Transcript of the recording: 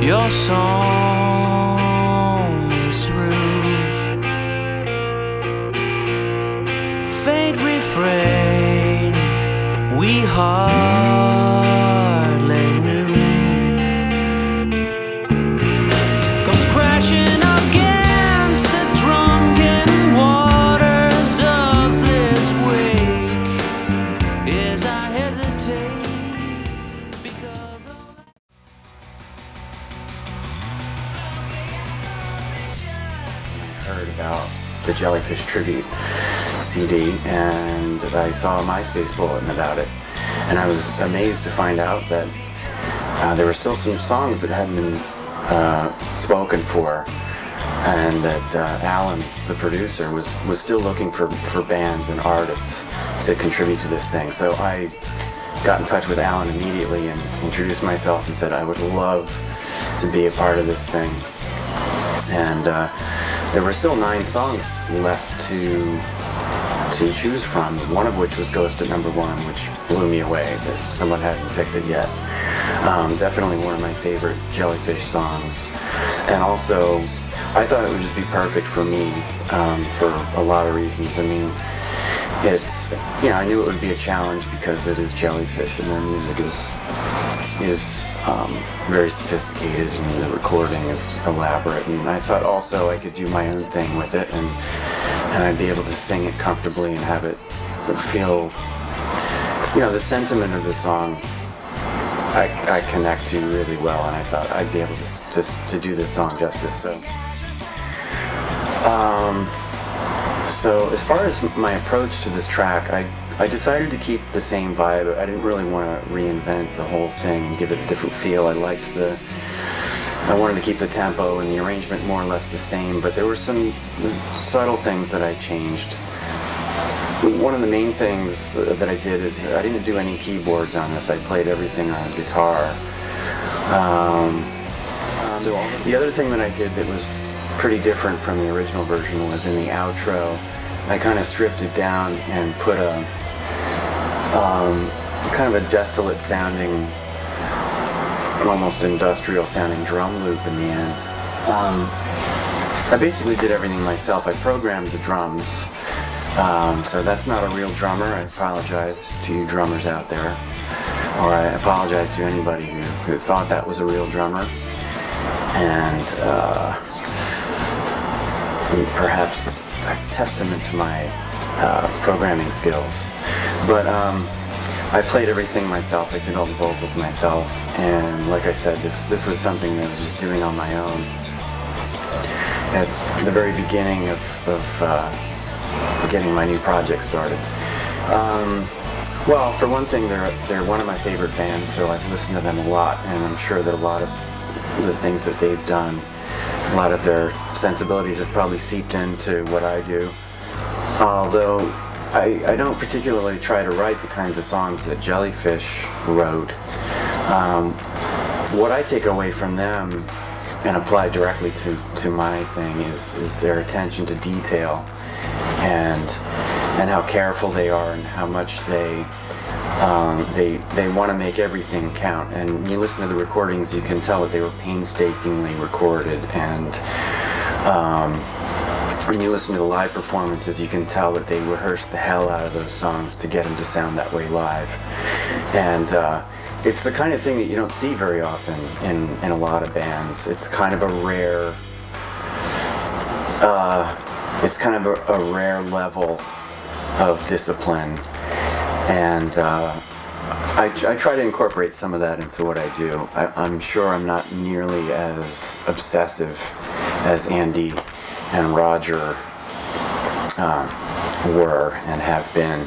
your song is through. Faint refrain we hardly knew comes crashing against the drunken waters of this wake as I hesitate because I heard about the JellyFish Tribute CD, and I saw a MySpace bulletin about it, and I was amazed to find out that there were still some songs that hadn't been spoken for, and that Alan, the producer, was still looking for bands and artists to contribute to this thing. So I got in touch with Alan immediately and introduced myself and said I would love to be a part of this thing. And there were still 9 songs left to choose from, one of which was Ghost at #1, which blew me away that someone hadn't picked it yet. Definitely one of my favorite JellyFish songs. And also, I thought it would just be perfect for me for a lot of reasons. I mean, it's, you know, I knew it would be a challenge because it is JellyFish and their music is very sophisticated and the recording is elaborate, and I thought also I could do my own thing with it, and I'd be able to sing it comfortably and have it feel, you know, the sentiment of the song I connect to really well, and I thought I'd be able to do this song justice. So as far as my approach to this track, I decided to keep the same vibe. I didn't really want to reinvent the whole thing and give it a different feel. I wanted to keep the tempo and the arrangement more or less the same, but there were some subtle things that I changed. One of the main things that I did is I didn't do any keyboards on this. I played everything on guitar. The other thing that I did that was pretty different from the original version was in the outro, I kind of stripped it down and put a kind of a desolate sounding, almost industrial sounding drum loop in the end. I basically did everything myself. I programmed the drums, so that's not a real drummer. I apologize to you drummers out there, or I apologize to anybody who thought that was a real drummer, and perhaps that's testament to my programming skills. But I played everything myself. I did all the vocals myself, and like I said, this was something that I was just doing on my own at the very beginning of getting my new project started. Well, for one thing, they're one of my favorite bands, so I've listened to them a lot, and I'm sure that a lot of the things that they've done, a lot of their sensibilities have probably seeped into what I do. Although I don't particularly try to write the kinds of songs that JellyFish wrote. What I take away from them and apply directly to my thing is their attention to detail and how careful they are and how much they want to make everything count. And when you listen to the recordings, you can tell that they were painstakingly recorded, and when you listen to the live performances, you can tell that they rehearsed the hell out of those songs to get them to sound that way live. And it's the kind of thing that you don't see very often in a lot of bands. It's kind of a rare, a rare level of discipline, and I try to incorporate some of that into what I do. I'm sure I'm not nearly as obsessive as Andy and Roger were and have been.